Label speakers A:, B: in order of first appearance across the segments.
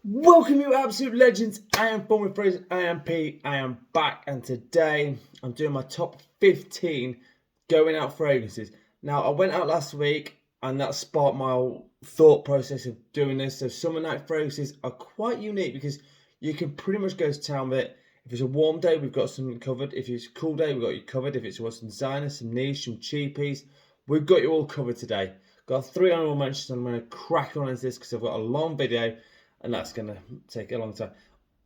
A: Welcome you absolute legends. I am former Fraser, I am Pete, I am back, and today I'm doing my top 15 going out fragrances. Now I went out last week and that sparked my thought process of doing this. So summer night fragrances are quite unique because you can pretty much go to town with it. If it's a warm day, we've got something covered. If it's a cool day, we've got you covered. If it's some designer, some niche, some cheapies, we've got you all covered today. Got 3 honourable mentions and I'm going to crack on into this because I've got a long video and that's going to take a long time.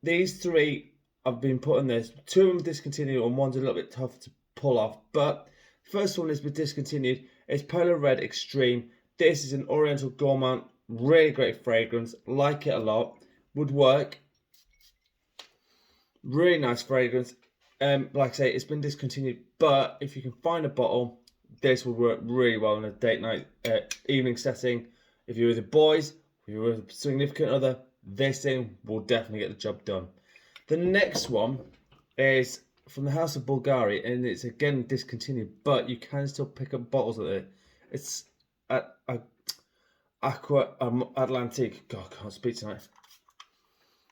A: These 3 I've been putting this. 2 of them discontinued and one's a little bit tough to pull off. But first one is been discontinued. It's Polo Red Extreme. This is an Oriental Gourmand. Really great fragrance. Like it a lot. Would work. Really nice fragrance. Like I say, it's been discontinued. But if you can find a bottle, this will work really well in a date night, evening setting. If you're with the boys, if you're with a significant other, this thing will definitely get the job done. The next one is from the House of Bulgari, and it's again discontinued, but you can still pick up bottles of it. It's aqua atlantique. God, I can't speak tonight.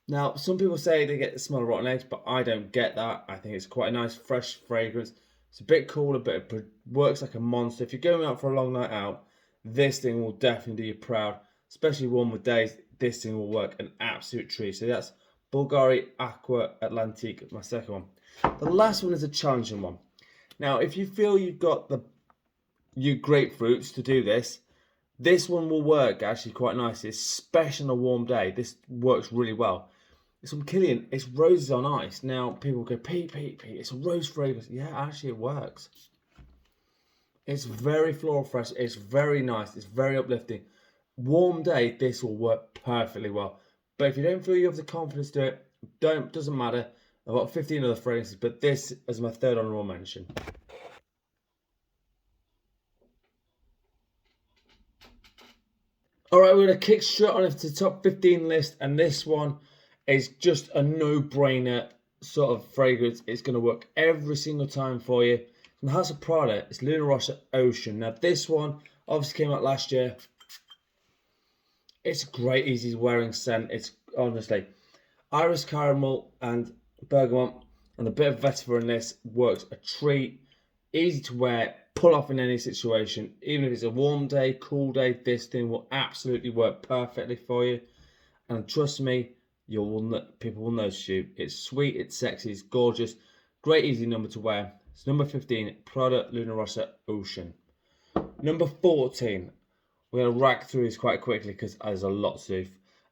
A: Now, some people say they get the smell of rotten eggs, but I don't get that. I think it's quite a nice, fresh fragrance. It's a bit cooler, but it works like a monster. If you're going out for a long night out, this thing will definitely do you proud. Especially warmer days, this thing will work an absolute treat. So that's Bulgari Aqua Atlantique, my second one. The last one is a challenging one. Now, if you feel you've got your grapefruits to do this, this one will work actually quite nicely, especially on a warm day. This works really well. It's from Kilian. It's roses on ice. Now, people go, Pete, it's a rose fragrance. Yeah, actually it works. It's very floral fresh. It's very nice. It's very uplifting. Warm day, this will work perfectly well. But if you don't feel you have the confidence to do it, doesn't matter. I've got 15 other fragrances, but this is my third honourable mention. Alright, we're going to kick straight on into the top 15 list, and this one is just a no-brainer sort of fragrance. It's going to work every single time for you. From the House of Prada, it's Luna Rossa Ocean. Now this one obviously came out last year. It's a great, easy wearing scent. It's honestly iris caramel and bergamot and a bit of vetiver in this works a treat. Easy to wear, pull off in any situation. Even if it's a warm day, cool day, this thing will absolutely work perfectly for you. And trust me, people will notice you. It's sweet, it's sexy, it's gorgeous. Great, easy number to wear. It's number 15, Prada Luna Rossa Ocean. Number 14. We're going to rack through this quite quickly because there's a lot to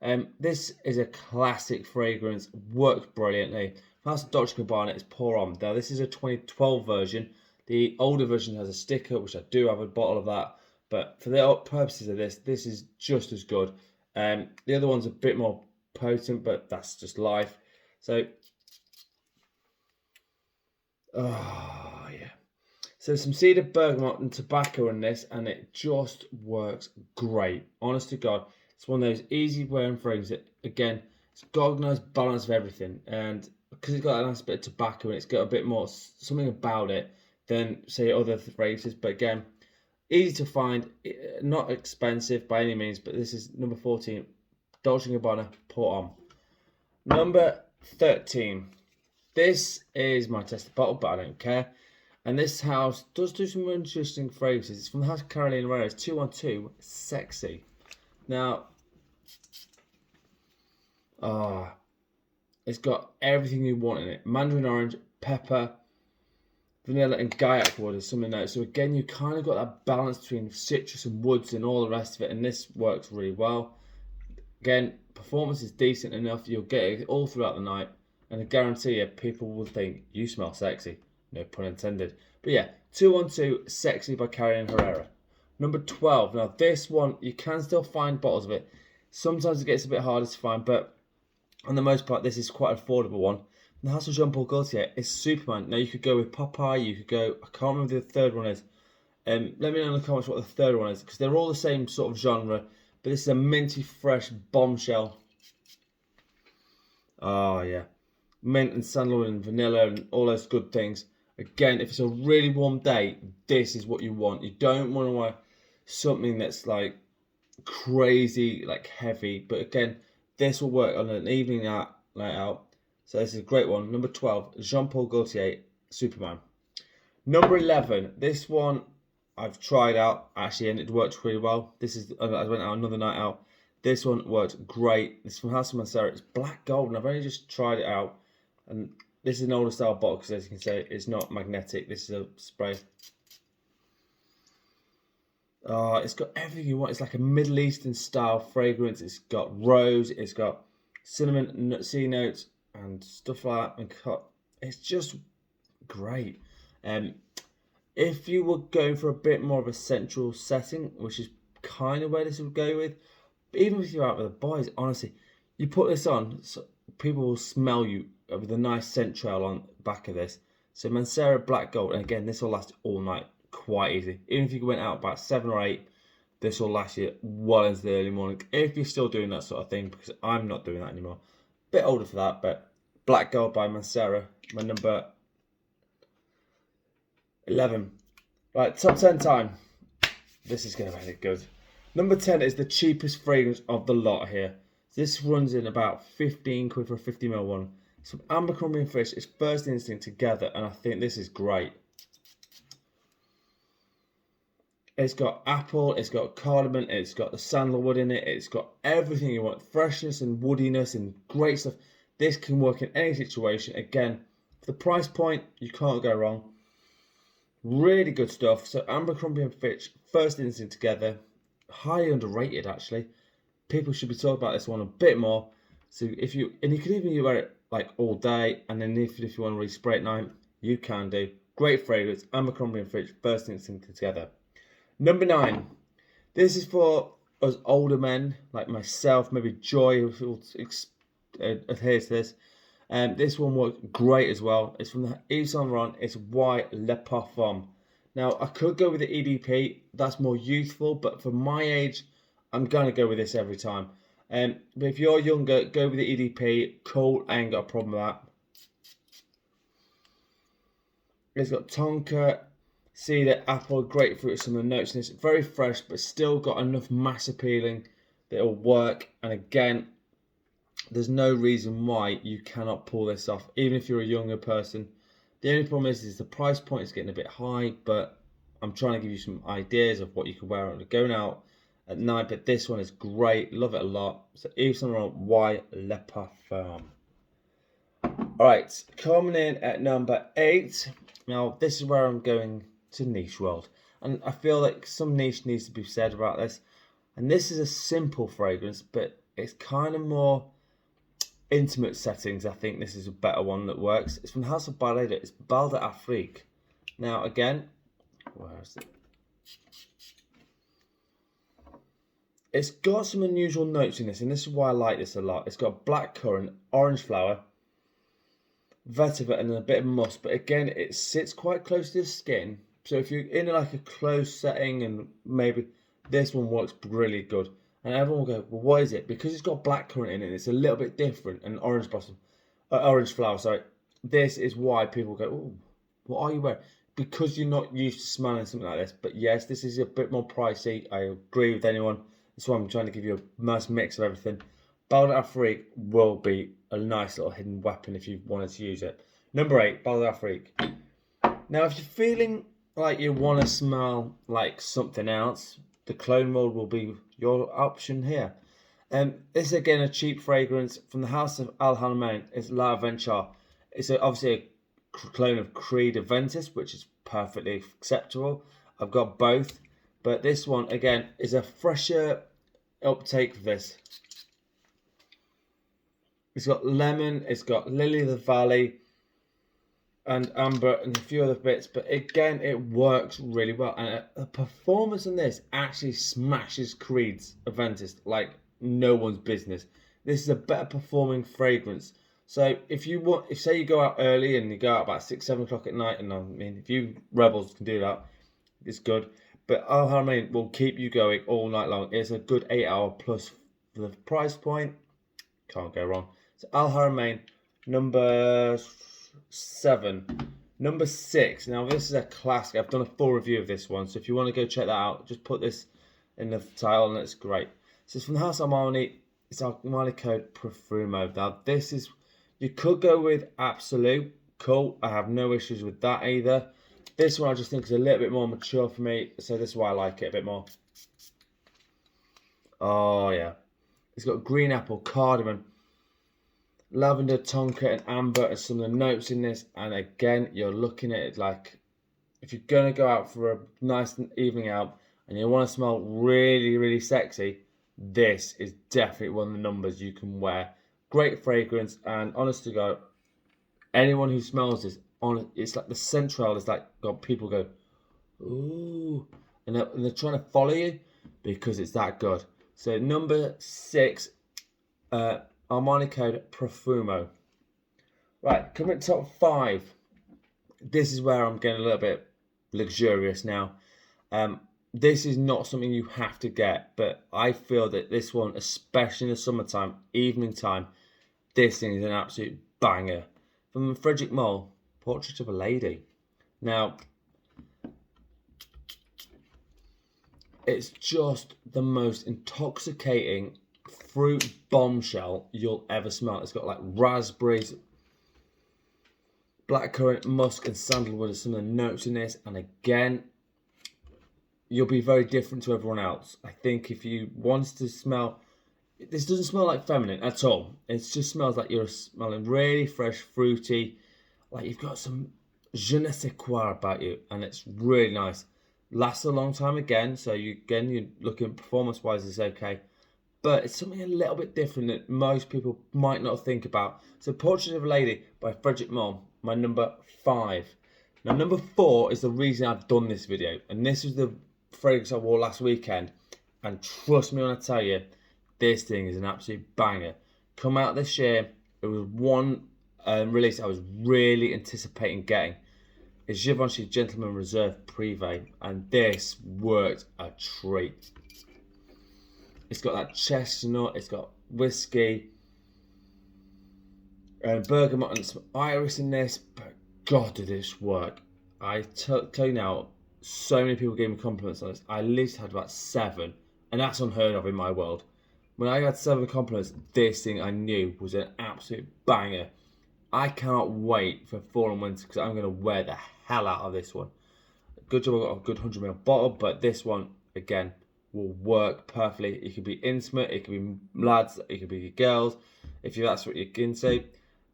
A: do. This is a classic fragrance, works brilliantly. That's Dolce & Gabbana, it's Pour Homme. Now this is a 2012 version. The older version has a sticker, which I do have a bottle of that. But for the purposes of this is just as good. The other one's a bit more potent, but that's just life. So, oh yeah. So some cedar, bergamot and tobacco in this, and it just works great. Honest to God, it's one of those easy wearing fragrances. Again, it's got a nice balance of everything, and because it's got a nice bit of tobacco and it's got a bit more something about it than say other fragrances. But again, easy to find, not expensive by any means. But this is number 14, Dolce & Gabbana Pour Homme. Number 13. This is my tested bottle, but I don't care. And this house does do some interesting fragrances. It's from the House of Carolina Herrera. It's 212 Sexy. Now, it's got everything you want in it. Mandarin orange, pepper, vanilla and gaiac wood is something there. So again, you kind of got that balance between citrus and woods and all the rest of it. And this works really well. Again, performance is decent enough. You'll get it all throughout the night. And I guarantee you, people will think, you smell sexy. No pun intended. But yeah, 212 Sexy by Carolina Herrera. Number 12. Now this one, you can still find bottles of it. Sometimes it gets a bit harder to find, but on the most part, this is quite an affordable one. And the House of Jean-Paul Gaultier is Superman. Now you could go with Popeye, you could go, I can't remember the third one is. Let me know in the comments what the third one is, because they're all the same sort of genre, but this is a minty, fresh bombshell. Oh yeah. Mint and sandalwood and vanilla and all those good things. Again, if it's a really warm day, this is what you want. You don't want to wear something that's like crazy, like heavy. But again, This will work on an evening night out. So this is a great one. Number 12, Jean-Paul Gaultier, Superman. Number 11, this one I've tried out actually, and it worked really well. This is, I went out another night out. This one worked great. This is from House of Mancera. It's black gold, and I've only just tried it out. And this is an older style box, as you can see. It's not magnetic. This is a spray. It's got everything you want. It's like a Middle Eastern style fragrance. It's got rose. It's got cinnamon, sea notes, and stuff like that. And it's just great. If you were going for a bit more of a central setting, which is kind of where this would go with, but even if you're out with the boys, honestly, you put this on, so people will smell you with a nice scent trail on the back of this. So Mancera Black Gold, and again, this will last all night quite easy. Even if you went out about 7 or 8, this will last you well into the early morning. If you're still doing that sort of thing, because I'm not doing that anymore. Bit older for that, but Black Gold by Mancera, my number 11. Right, top 10 time. This is going to be really good. Number 10 is the cheapest fragrance of the lot here. This runs in about 15 quid for a 50ml one. It's from Ambercrombie and Fitch. It's First Instinct together, and I think this is great. It's got apple, it's got cardamom, it's got the sandalwood in it, it's got everything you want. Freshness and woodiness and great stuff. This can work in any situation. Again, for the price point, you can't go wrong. Really good stuff. So Abercrombie and Fitch, First Instinct together. Highly underrated actually. People should be talking about this one a bit more. So if you, and you can even wear it like all day, and then if you want to respray at night, you can do. Great fragrance, Abercrombie and Fitch, First Instinct together. Number 9. This is for us older men like myself, maybe Joy, who adheres to this. This one works great as well. It's from the Yves Saint Laurent. It's White Le Parfum. Now, I could go with the EDP. That's more youthful, but for my age, I'm going to go with this every time. But if you're younger, go with the EDP. Cool, I ain't got a problem with that. It's got tonka, cedar, apple, grapefruit, some of the notes in this. Very fresh, but still got enough mass appealing that it'll work. And again, there's no reason why you cannot pull this off, even if you're a younger person. The only problem is the price point is getting a bit high, but I'm trying to give you some ideas of what you can wear on going out at night. But this one is great, love it a lot. So Yves Saint Laurent White Le Parfum. Alright, coming in at number 8. Now this is where I'm going to niche world, and I feel like some niche needs to be said about this. And this is a simple fragrance, but it's kind of more intimate settings. I think this is a better one that works. It's from the House of Byredo. It's Bal d'Afrique. Now again, where is it? It's got some unusual notes in this, and this is why I like this a lot. It's got black currant, orange flower, vetiver, and a bit of musk. But again, it sits quite close to the skin. So if you're in like a close setting, and maybe this one works really good. And everyone will go, well, what is it? Because it's got black currant in it, it's a little bit different. And orange blossom, orange flower, sorry. This is why people go, oh, what are you wearing? Because you're not used to smelling something like this. But yes, this is a bit more pricey. I agree with anyone. That's why I'm trying to give you a nice mix of everything. Bal d'Afrique will be a nice little hidden weapon if you wanted to use it. Number 8, Bal d'Afrique. Now, if you're feeling like you want to smell like something else, the cologne mold will be your option here. This is again a cheap fragrance from the House of haramain. It's La Venture. It's obviously a clone of Creed Aventus, which is perfectly acceptable. I've got both, but this one again is a fresher uptake for this. It's got lemon, it's got lily of the valley, and amber, and a few other bits. But again, it works really well. And the performance on this actually smashes Creed's Aventus like no one's business. This is a better performing fragrance. So if you want, if say you go out early and you go out about 6, 7 o'clock at night, and I mean, if you rebels can do that, it's good. But Al Haramain will keep you going all night long. It's a good 8-hour plus for the price point. Can't go wrong. So Al Haramain, number 7. Number 6. Now this is a classic. I've done a full review of this one. So if you want to go check that out, just put this in the title and it's great. So it's from the House of Armani. It's our Malle code profumo. Now this is, you could go with absolute. Cool, I have no issues with that either. This one I just think is a little bit more mature for me, so this is why I like it a bit more. Oh yeah, it's got green apple, cardamom, lavender, tonka, and amber are some of the notes in this. And again, you're looking at it like, if you're gonna go out for a nice evening out and you want to smell really, really sexy, this is definitely one of the numbers you can wear. Great fragrance, and honest to God, anyone who smells this, it's like the central is like, got people go, ooh, and they're trying to follow you because it's that good. So number 6, Armani code Profumo. Right, coming to top 5. This is where I'm getting a little bit luxurious now. This is not something you have to get, but I feel that this one, especially in the summertime, evening time, this thing is an absolute banger. From Fredric Mole, Portrait of a Lady. Now, it's just the most intoxicating fruit bombshell you'll ever smell. It's got like raspberries, blackcurrant, musk, and sandalwood are some of the notes in this. And again, you'll be very different to everyone else. I think if you want to smell, this doesn't smell like feminine at all. It just smells like you're smelling really fresh, fruity, like you've got some je ne sais quoi about you, and it's really nice. Lasts a long time again, so you're looking performance-wise, it's okay. But it's something a little bit different that most people might not think about. So Portrait of a Lady by Fredric Mole, my number 5. Now number 4 is the reason I've done this video, and this is the fragrance I wore last weekend, and trust me when I tell you, this thing is an absolute banger. Come out this year, it was one release I was really anticipating getting. It's Givenchy Gentleman Reserve Prive, and this worked a treat. It's got that chestnut, it's got whiskey, bergamot, and some iris in this, but God, did this work. I tell you now, so many people gave me compliments on this. I at least had about 7, and that's unheard of in my world. When I got 7 compliments, this thing I knew was an absolute banger. I cannot wait for fall and winter because I'm going to wear the hell out of this one. Good job I got a good 100ml bottle, but this one, again, will work perfectly. It could be intimate, it could be lads, it could be girls, if that's what you're into.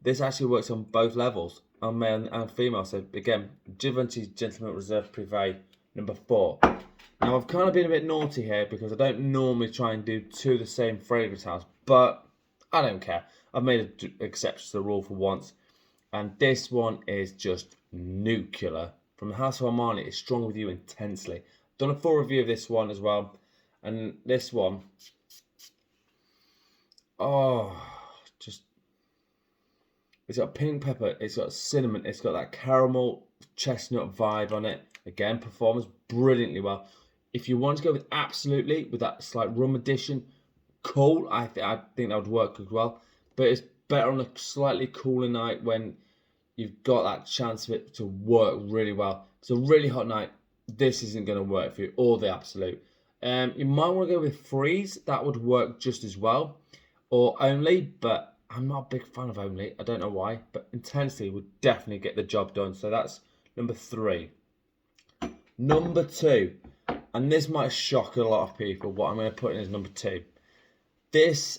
A: This actually works on both levels, on male and female. So again, Givenchy Gentleman Reserve Prive, number 4. Now I've kind of been a bit naughty here because I don't normally try and do 2 of the same fragrance house, but I don't care. I've made an exception to the rule for once, and this one is just nuclear. From the House of Armani, it's Strong With You Intensely. Done a full review of this one as well, and this one, just, it's got pink pepper, it's got cinnamon, it's got that caramel chestnut vibe on it. Again, performs brilliantly well. If you want to go with absolutely, with that slight rum addition, cool, I think that would work as well. But it's better on a slightly cooler night when you've got that chance of it to work really well. It's a really hot night, this isn't going to work for you, or the absolute. You might want to go with freeze, that would work just as well. Or only, but I'm not a big fan of only, I don't know why. But intensity would definitely get the job done. So that's number 3. Number 2, and this might shock a lot of people, what I'm going to put in as number 2. This,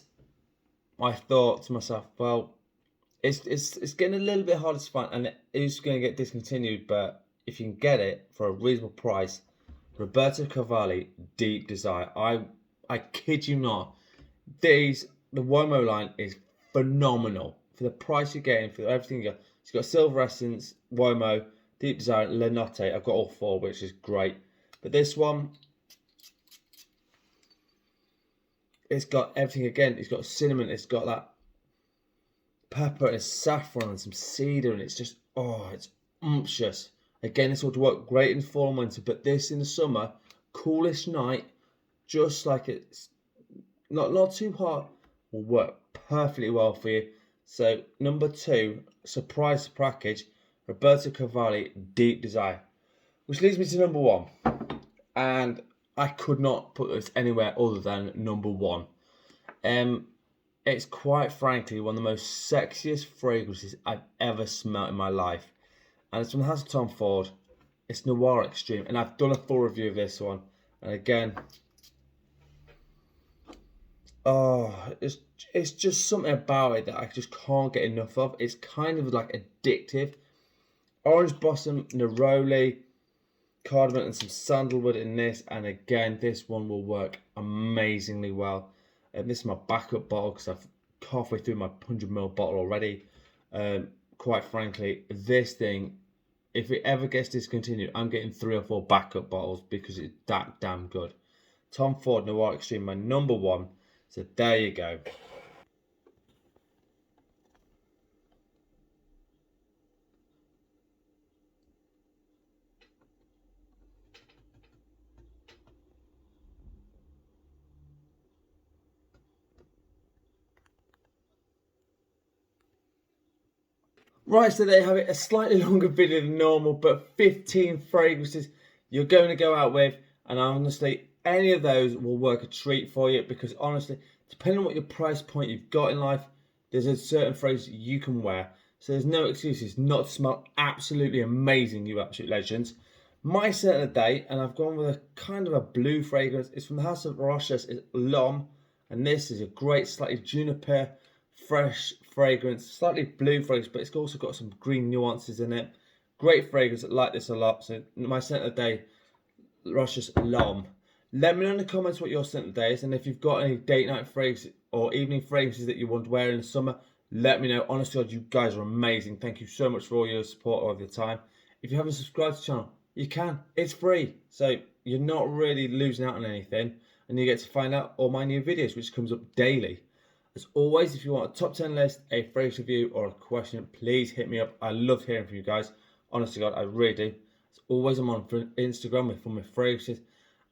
A: I thought to myself, well, it's getting a little bit harder to find, and it is going to get discontinued, but if you can get it for a reasonable price, Roberto Cavalli Deep Desire. I kid you not, the Womo line is phenomenal for the price you're getting, for everything you get. It's got Silver Essence, Womo, Deep Desire, Le Notte. I've got all 4, which is great. But this one, it's got everything again. It's got cinnamon, it's got that pepper, and saffron, and some cedar, and it's just, it's umptious. Again, this would work great in fall and winter, but this in the summer, coolish night, just like it's not too hot, will work perfectly well for you. So number 2, surprise package, Roberto Cavalli Deep Desire, which leads me to number 1, and I could not put this anywhere other than number 1. It's quite frankly one of the most sexiest fragrances I've ever smelled in my life. And it's from the house of Tom Ford. It's Noir Extreme. And I've done a full review of this one. And again, oh, it's just something about it that I just can't get enough of. It's kind of like addictive. Orange blossom, neroli, cardamom and some sandalwood in this, and again this one will work amazingly well. And this is my backup bottle because I've halfway through my 100ml bottle already. Quite frankly, this thing, if it ever gets discontinued, I'm getting 3 or 4 backup bottles because it's that damn good. Tom Ford Noir Extreme, my number one. So there you go. Right, so there you have it, a slightly longer video than normal, but 15 fragrances you're going to go out with, and honestly, any of those will work a treat for you, because honestly, depending on what your price point you've got in life, there's a certain fragrance you can wear. So there's no excuses not to smell absolutely amazing, you absolute legends. My scent of the day, and I've gone with a kind of a blue fragrance, it's from the house of Rossa, it's l'homme, and this is a great slightly juniper, fresh fragrance, slightly blue fragrance, but it's also got some green nuances in it. Great fragrance, I like this a lot. So my scent of the day, Ross's l'homme. Let me know in the comments what your scent of the day is, and if you've got any date night fragrances or evening fragrances that you want to wear in the summer, let me know. Honestly, you guys are amazing. Thank you so much for all your support all the time. If you haven't subscribed to the channel, you can. It's free, so you're not really losing out on anything, and you get to find out all my new videos, which comes up daily. As always, if you want a top 10 list, a fragrance review, or a question, please hit me up. I love hearing from you guys. Honestly, God, I really do. As always, I'm on Instagram with my fragrances.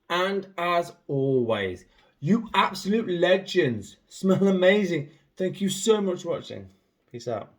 A: And as always, you absolute legends smell amazing. Thank you so much for watching. Peace out.